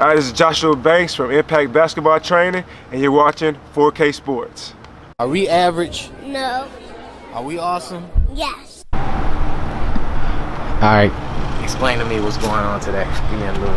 Alright, this is Joshua Banks from Impact Basketball Training, and you're watching 4K Sports. Are we average? No. Are we awesome? Yes. Alright, explain to me what's going on today. Give me a little.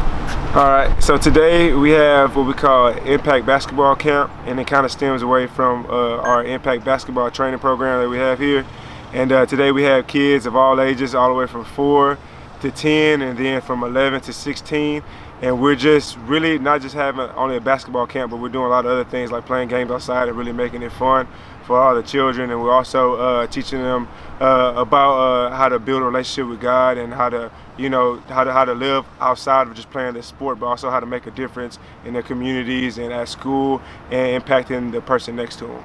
Alright, so today we have what we call Impact Basketball Camp, and it kind of stems away from our Impact Basketball Training program that we have here. And today we have kids of all ages, all the way from 4 to 10, and then from 11 to 16. And we're just really not just having only a basketball camp, but we're doing a lot of other things like playing games outside and really making it fun for all the children. And we're also teaching them about how to build a relationship with God, and how to, how to live outside of just playing this sport, but also how to make a difference in their communities and at school and impacting the person next to them.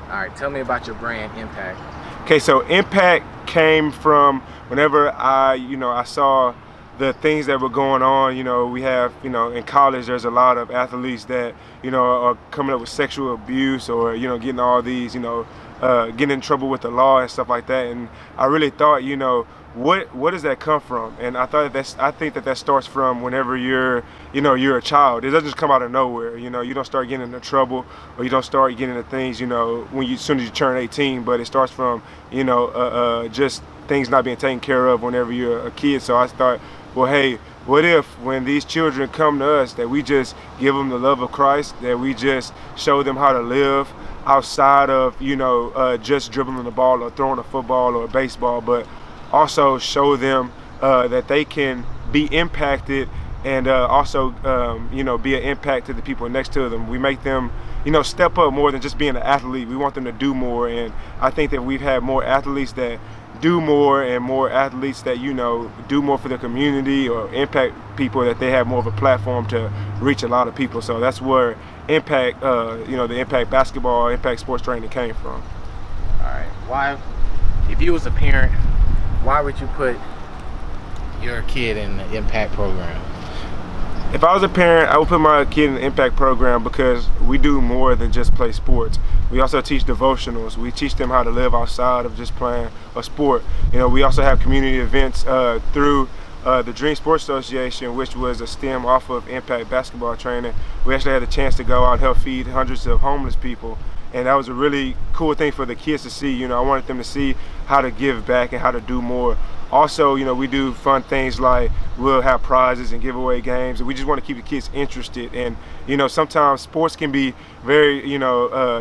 All right, tell me about your brand, Impact. Okay, so Impact came from whenever I saw the things that were going on. We have, in college, there's a lot of athletes that, are coming up with sexual abuse, or, getting all these, getting in trouble with the law and stuff like that. And I really thought, what does that come from? And I think that starts from whenever you're a child. It doesn't just come out of nowhere. You don't start getting into trouble, or you don't start getting into things, as soon as you turn 18. But it starts from, just things not being taken care of whenever you're a kid. So I thought, well, hey, what if when these children come to us, that we just give them the love of Christ, that we just show them how to live outside of, just dribbling the ball or throwing a football or a baseball, but also show them that they can be impacted, and also, be an impact to the people next to them. We make them, step up more than just being an athlete. We want them to do more, and I think that we've had more athletes that do more, and more athletes that do more for the community or impact people, that they have more of a platform to reach a lot of people. So that's where Impact, the Impact Basketball, Impact Sports Training came from. All right, why, if you was a parent, why would you put your kid in the Impact program? If I was a parent, I would put my kid in the Impact program because we do more than just play sports. We also teach devotionals. We teach them how to live outside of just playing a sport. We also have community events through the Dream Sports Association, which was a stem off of Impact Basketball Training. We actually had a chance to go out and help feed hundreds of homeless people. And that was a really cool thing for the kids to see. I wanted them to see how to give back and how to do more. Also, we do fun things like we'll have prizes and giveaway games, and we just want to keep the kids interested. And sometimes sports can be very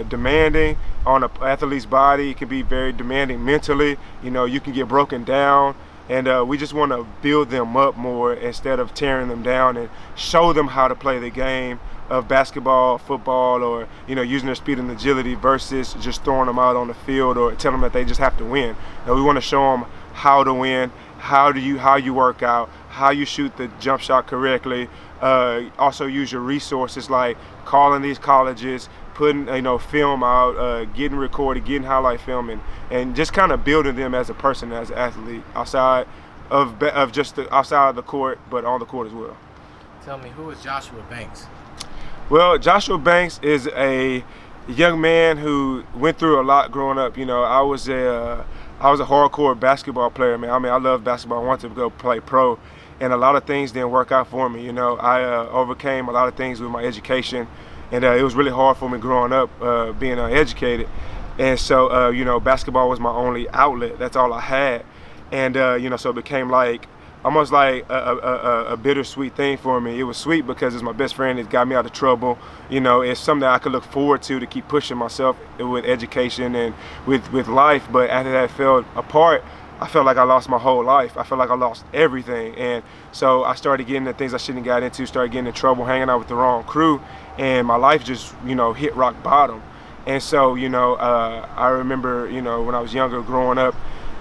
demanding on an athlete's body. It can be very demanding mentally. You can get broken down, and we just want to build them up more instead of tearing them down, and show them how to play the game of basketball, football, or using their speed and agility versus just throwing them out on the field or telling them that they just have to win. We want to show them how to win, how you work out, how you shoot the jump shot correctly. Also use your resources like calling these colleges, putting film out, getting recorded, getting highlight filming, and just kind of building them as a person, as an athlete outside of outside of the court, but on the court as well. Tell me, who is Joshua Banks? Well, Joshua Banks is a young man who went through a lot growing up. I was a hardcore basketball player, man. I love basketball. I wanted to go play pro, and a lot of things didn't work out for me. I overcame a lot of things with my education, and it was really hard for me growing up, being uneducated. And so, basketball was my only outlet. That's all I had. And, so it became like almost like a bittersweet thing for me. It was sweet because it's my best friend. It got me out of trouble. It's something that I could look forward to keep pushing myself with education and with life. But after that fell apart, I felt like I lost my whole life. I felt like I lost everything. And so I started getting into things I shouldn't have got into, started getting in trouble, hanging out with the wrong crew, and my life just, hit rock bottom. And so, I remember, when I was younger, growing up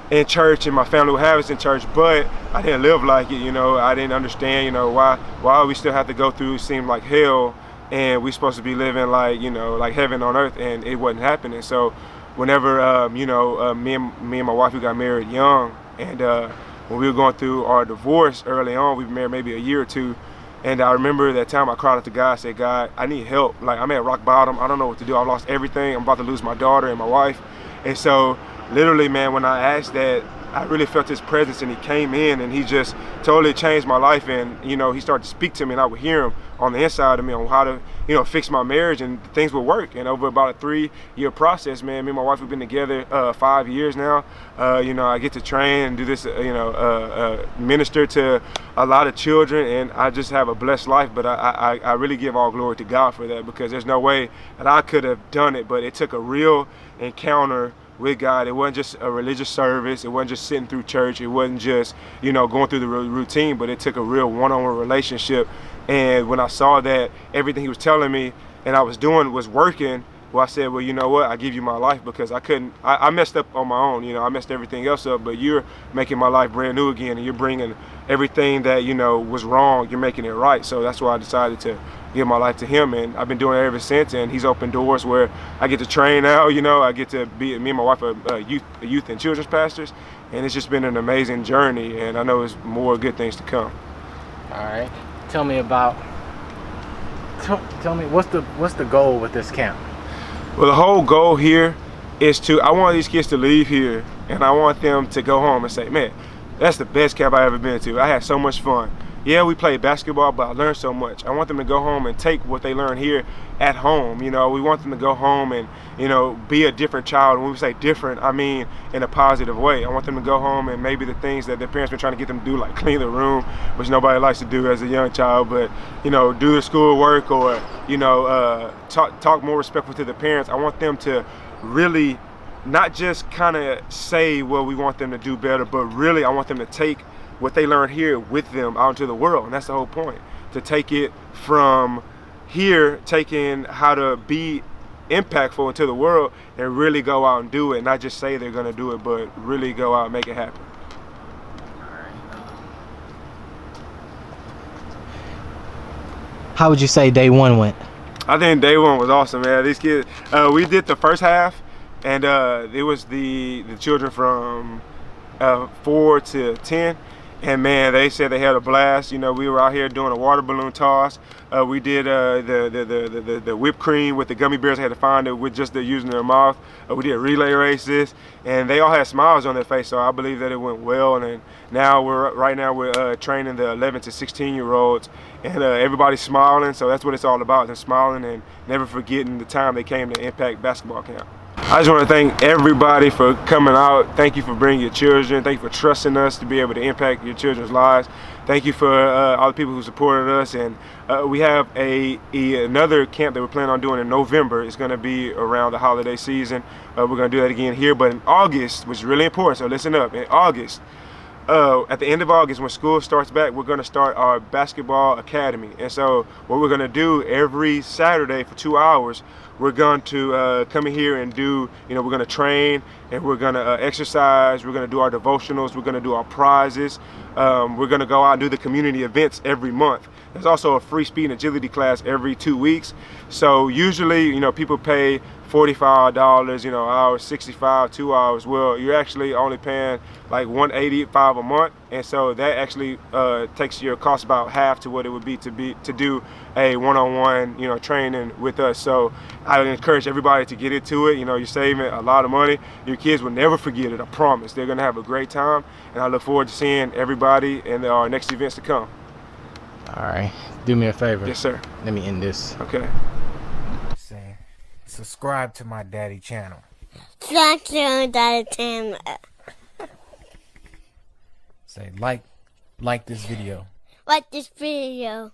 in church, and my family would have us in church, but I didn't live like it. I didn't understand, why we still have to go through, it seemed like hell, and we're supposed to be living like, like heaven on earth, and it wasn't happening. So whenever, me and my wife, we got married young, and when we were going through our divorce early on, we were married maybe a year or two, and I remember that time I cried out to God, I said, God, I need help. Like, I'm at rock bottom. I don't know what to do. I lost everything. I'm about to lose my daughter and my wife. And so literally, man, when I asked that, I really felt his presence, and he came in and he just totally changed my life. And you know, he started to speak to me, and I would hear him on the inside of me on how to, you know, fix my marriage, and things would work. And over about a 3-year process, man, me and my wife have been together 5 years now. You know, I get to train and do this, minister to a lot of children, and I just have a blessed life. But I really give all glory to God for that, because there's no way that I could have done it. But it took a real encounter with God. It wasn't just a religious service. It wasn't just sitting through church. It wasn't just, you know, going through the routine, but it took a real one-on-one relationship. And when I saw that everything he was telling me and I was doing was working, well, I said, well, you know what? I give you my life, because I messed up on my own. You know, I messed everything else up, but you're making my life brand new again, and you're bringing everything that, you know, was wrong, you're making it right. So that's why I decided to give my life to him, and I've been doing it ever since. And he's opened doors where I get to train now. You know, I get to be, me and my wife are youth and children's pastors, and it's just been an amazing journey, and I know there's more good things to come. All right, tell me what's the goal with this camp? Well, the whole goal here is I want these kids to leave here, and I want them to go home and say, man, that's the best camp I ever been to. I had so much fun. Yeah, we played basketball, but I learned so much. I want them to go home and take what they learn here at home. You know, we want them to go home and, you know, be a different child. When we say different, I mean in a positive way. I want them to go home and maybe the things that their parents been trying to get them to do, like clean the room, which nobody likes to do as a young child, but, you know, do their schoolwork, or, you know, talk more respectful to the parents. I want them to really not just kind of say what we want them to do better, but really I want them to take what they learn here with them out into the world. And that's the whole point, to take it from here, taking how to be impactful into the world, and really go out and do it, not just say they're going to do it, but really go out and make it happen. How would you say day one went? I think day one was awesome, man. These kids, we did the first half, and it was the children from 4 to 10. And man, they said they had a blast. You know, we were out here doing a water balloon toss. We did the whipped cream with the gummy bears. They had to find it with just using their mouth. We did relay races, and they all had smiles on their face. So I believe that it went well. And now right now we're training the 11 to 16-year-olds, and everybody's smiling. So that's what it's all about: them smiling and never forgetting the time they came to Impact Basketball Camp. I just want to thank everybody for coming out. Thank you for bringing your children. Thank you for trusting us to be able to impact your children's lives. Thank you for all the people who supported us. And we have another camp that we're planning on doing in November. It's going to be around the holiday season. We're going to do that again here. But in August, which is really important, so listen up. In August, at the end of August, when school starts back, we're going to start our basketball academy. And so what we're going to do every Saturday for 2 hours, we're going to come in here and do, you know, we're going to train, and we're going to exercise, we're going to do our devotionals, we're going to do our prizes, we're going to go out and do the community events every month. There's also a free speed and agility class every 2 weeks. So usually, you know, people pay $45, you know, an hour, 65, 2 hours. Well, you're actually only paying like $185 a month, and so that actually takes your cost about half to what it would be to do a one-on-one, you know, training with us. So I would encourage everybody to get into it. You know, you're saving a lot of money. Your kids will never forget it. I promise. They're gonna have a great time, and I look forward to seeing everybody in our next events to come. All right, do me a favor. Yes, sir. Let me end this. Okay. Say, subscribe to my daddy channel. Subscribe to my daddy channel. Say, like this video. Like this video.